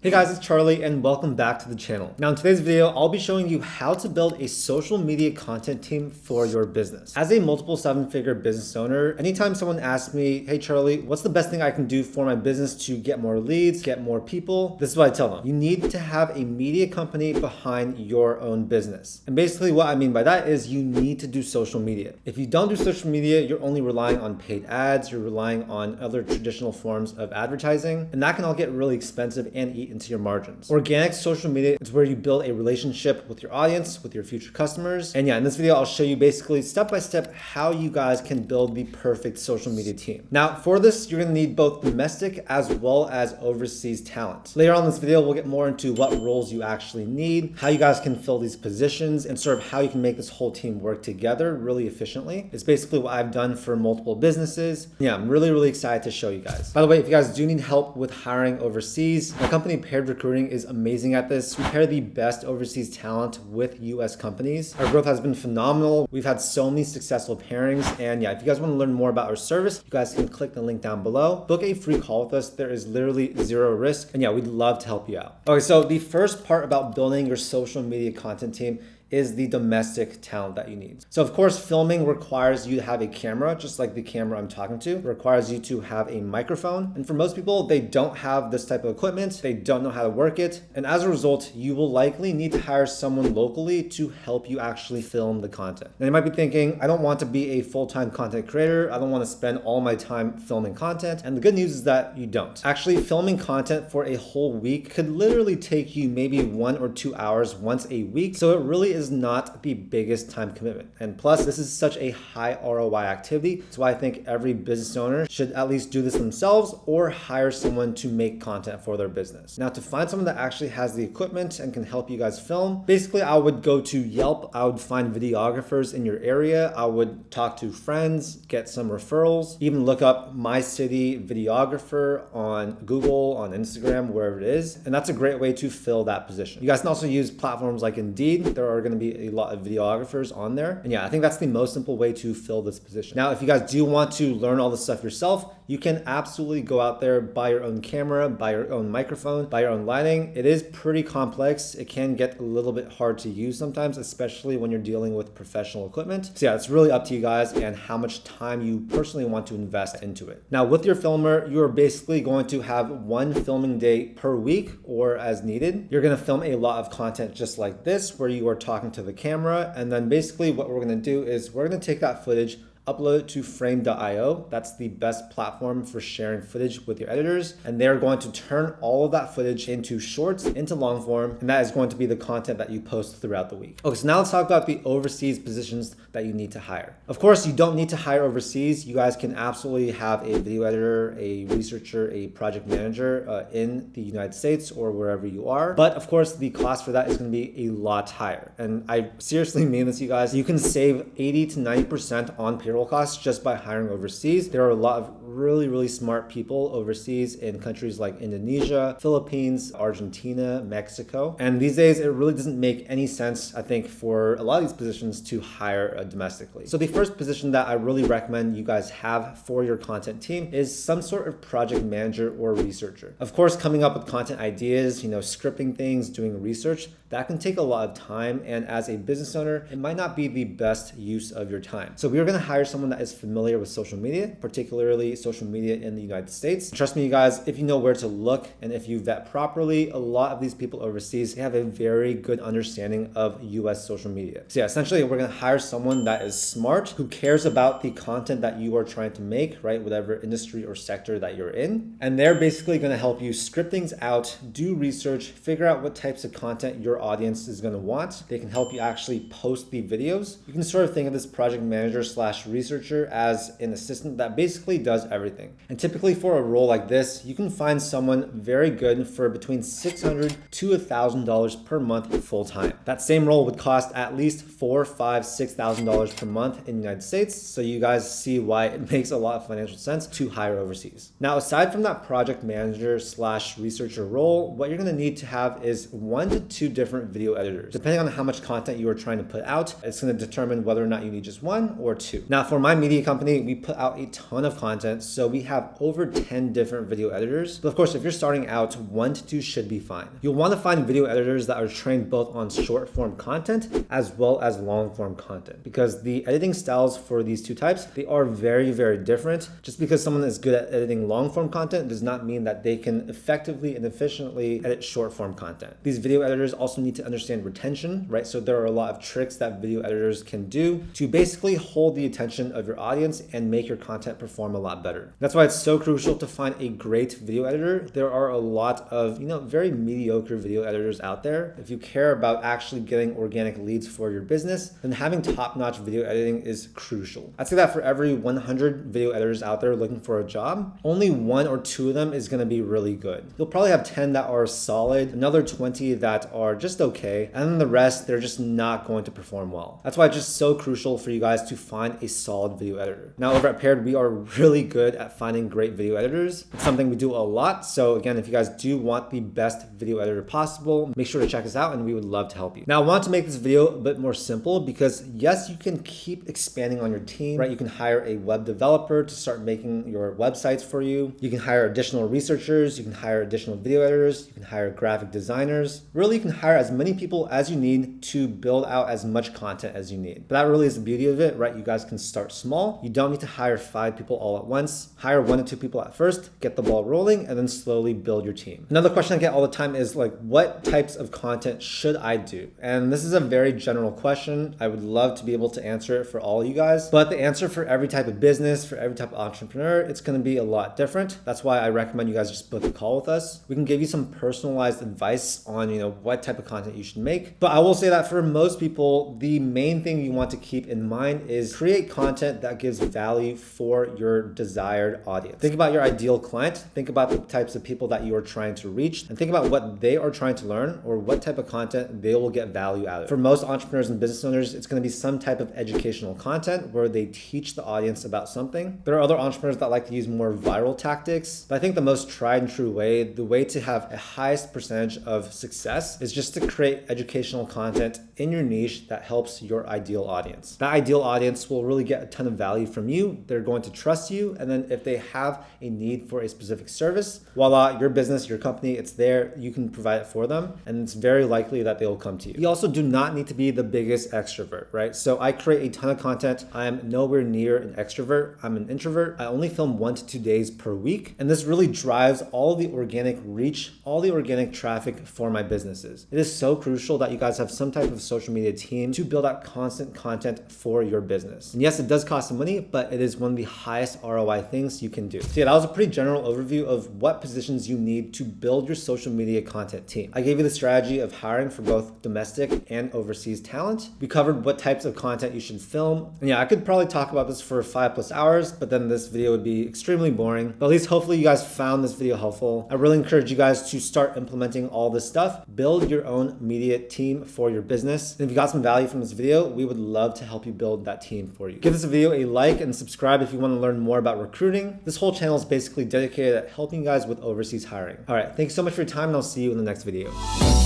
Hey guys, it's Charlie and welcome back to the channel. Now in today's video, I'll be showing you how to build a social media content team for your business. As a multiple seven-figure business owner, anytime someone asks me, hey Charlie, what's the best thing I can do for my business to get more leads, get more people? This is what I tell them. You need to have a media company behind your own business. And basically what I mean by that is you need to do social media. If you don't do social media, you're only relying on paid ads, you're relying on other traditional forms of advertising, and that can all get really expensive and eat into your margins. Organic social media is where you build a relationship with your audience, with your future customers. And yeah, in this video, I'll show you basically step-by-step how you guys can build the perfect social media team. Now, for this, you're gonna need both domestic as well as overseas talent. Later on in this video, we'll get more into what roles you actually need, how you guys can fill these positions, and sort of how you can make this whole team work together really efficiently. It's basically what I've done for multiple businesses. Yeah, I'm really excited to show you guys. By the way, if you guys do need help with hiring overseas, my company Paired Recruiting is amazing at this. We pair the best overseas talent with US companies. Our growth has been phenomenal. We've had so many successful pairings. And yeah, if you guys want to learn more about our service, you guys can click the link down below. Book a free call with us. There is literally zero risk. And yeah, we'd love to help you out. Okay, so the first part about building your social media content team is the domestic talent that you need. So of course, filming requires you to have a camera, just like the camera I'm talking to. It requires you to have a microphone. And for most people, they don't have this type of equipment. They don't know how to work it. And as a result, you will likely need to hire someone locally to help you actually film the content. Now you might be thinking, I don't want to be a full-time content creator. I don't want to spend all my time filming content. And the good news is that you don't. Actually, filming content for a whole week could literally take you maybe 1 or 2 hours once a week. So it really is not the biggest time commitment. And plus, this is such a high ROI activity. That's why I think every business owner should at least do this themselves or hire someone to make content for their business. Now, to find someone that actually has the equipment and can help you guys film, basically I would go to Yelp. I would find videographers in your area. I would talk to friends, get some referrals, even look up my city videographer on Google, on Instagram, wherever it is. And that's a great way to fill that position. You guys can also use platforms like Indeed. There are going to be a lot of videographers on there. And yeah, I think that's the most simple way to fill this position. Now, if you guys do want to learn all this stuff yourself, you can absolutely go out there, buy your own camera, buy your own microphone, buy your own lighting. It is pretty complex. It can get a little bit hard to use sometimes, especially when you're dealing with professional equipment. So yeah, it's really up to you guys and how much time you personally want to invest into it. Now, with your filmer, you're basically going to have one filming day per week or as needed. You're going to film a lot of content just like this, where you are talking to the camera. And then basically what we're going to do is we're going to take that footage, upload it to frame.io. That's the best platform for sharing footage with your editors. And they're going to turn all of that footage into shorts, into long form. And that is going to be the content that you post throughout the week. Okay, so now let's talk about the overseas positions that you need to hire. Of course, you don't need to hire overseas. You guys can absolutely have a video editor, a researcher, a project manager in the United States or wherever you are. But of course, the cost for that is going to be a lot higher. And I seriously mean this, you guys. You can save 80 to 90% on payroll costs just by hiring overseas. There are a lot of really smart people overseas in countries like Indonesia, Philippines, Argentina, Mexico. And these days, it really doesn't make any sense, I think, for a lot of these positions to hire domestically. So the first position that I really recommend you guys have for your content team is some sort of project manager or researcher. Of course, coming up with content ideas, scripting things, doing research, that can take a lot of time. And as a business owner, it might not be the best use of your time. So we are going to hire someone that is familiar with social media, particularly social media in the United States. Trust me, you guys, if you know where to look and if you vet properly, a lot of these people overseas have a very good understanding of US social media. So yeah, essentially, we're going to hire someone that is smart, who cares about the content that you are trying to make, right? Whatever industry or sector that you're in. And they're basically going to help you script things out, do research, figure out what types of content your audience is going to want. They can help you actually post the videos. You can sort of think of this project manager slash researcher as an assistant that basically does everything. And typically for a role like this, you can find someone very good for between $600 to $1,000 per month full time. That same role would cost at least $4,000, $5,000, $6,000 per month in the United States. So you guys see why it makes a lot of financial sense to hire overseas. Now, aside from that project manager slash researcher role, what you're going to need to have is 1 to 2 different different video editors. Depending on how much content you are trying to put out, it's going to determine whether or not you need just one or two. Now, for my media company, we put out a ton of content, so we have over 10 different video editors. But of course, if you're starting out, 1 to 2 should be fine. You'll want to find video editors that are trained both on short form content as well as long form content, because the editing styles for these two types, they are very, very different. Just because someone is good at editing long form content does not mean that they can effectively and efficiently edit short form content. These video editors also need to understand retention, right? So there are a lot of tricks that video editors can do to basically hold the attention of your audience and make your content perform a lot better. That's why it's so crucial to find a great video editor. There are a lot of, very mediocre video editors out there. If you care about actually getting organic leads for your business, then having top-notch video editing is crucial. I'd say that for every 100 video editors out there looking for a job, only 1 or 2 of them is going to be really good. You'll probably have 10 that are solid, another 20 that are just okay, and then the rest, they're just not going to perform well. That's why it's just so crucial for you guys to find a solid video editor. Now, over at Paired, we are really good at finding great video editors. It's something we do a lot. So again, if you guys do want the best video editor possible, make sure to check us out and we would love to help you. Now, I want to make this video a bit more simple because yes, you can keep expanding on your team, right? You can hire a web developer to start making your websites for you. You can hire additional researchers. You can hire additional video editors. You can hire graphic designers. Really, you can hire as many people as you need to build out as much content as you need. But that really is the beauty of it, right? You guys can start small. You don't need to hire 5 people all at once. Hire 1 to 2 people at first, get the ball rolling, and then slowly build your team. Another question I get all the time is like, what types of content should I do? And this is a very general question. I would love to be able to answer it for all you guys, but the answer for every type of business, for every type of entrepreneur, it's going to be a lot different. That's why I recommend you guys just book a call with us. We can give you some personalized advice on, what type of content you should make. But I will say that for most people, the main thing you want to keep in mind is create content that gives value for your desired audience. Think about your ideal client. Think about the types of people that you are trying to reach, and think about what they are trying to learn or what type of content they will get value out of. For most entrepreneurs and business owners, it's going to be some type of educational content where they teach the audience about something. There are other entrepreneurs that like to use more viral tactics, but I think the most tried and true way, the way to have a highest percentage of success is just to create educational content in your niche that helps your ideal audience. That ideal audience will really get a ton of value from you. They're going to trust you. And then if they have a need for a specific service, voila, your business, your company, it's there. You can provide it for them. And it's very likely that they will come to you. You also do not need to be the biggest extrovert, right? So I create a ton of content. I am nowhere near an extrovert. I'm an introvert. I only film 1 to 2 days per week. And this really drives all the organic reach, all the organic traffic for my businesses. It is so crucial that you guys have some type of social media team to build out constant content for your business. And yes, it does cost some money, but it is one of the highest ROI things you can do. So yeah, that was a pretty general overview of what positions you need to build your social media content team. I gave you the strategy of hiring for both domestic and overseas talent. We covered what types of content you should film. And yeah, I could probably talk about this for 5+ hours, but then this video would be extremely boring. But at least hopefully you guys found this video helpful. I really encourage you guys to start implementing all this stuff. Build your own media team for your business. And if you got some value from this video, we would love to help you build that team for you. Give this video a like and subscribe if you want to learn more about recruiting. This whole channel is basically dedicated at helping you guys with overseas hiring. All right, thanks so much for your time, and I'll see you in the next video.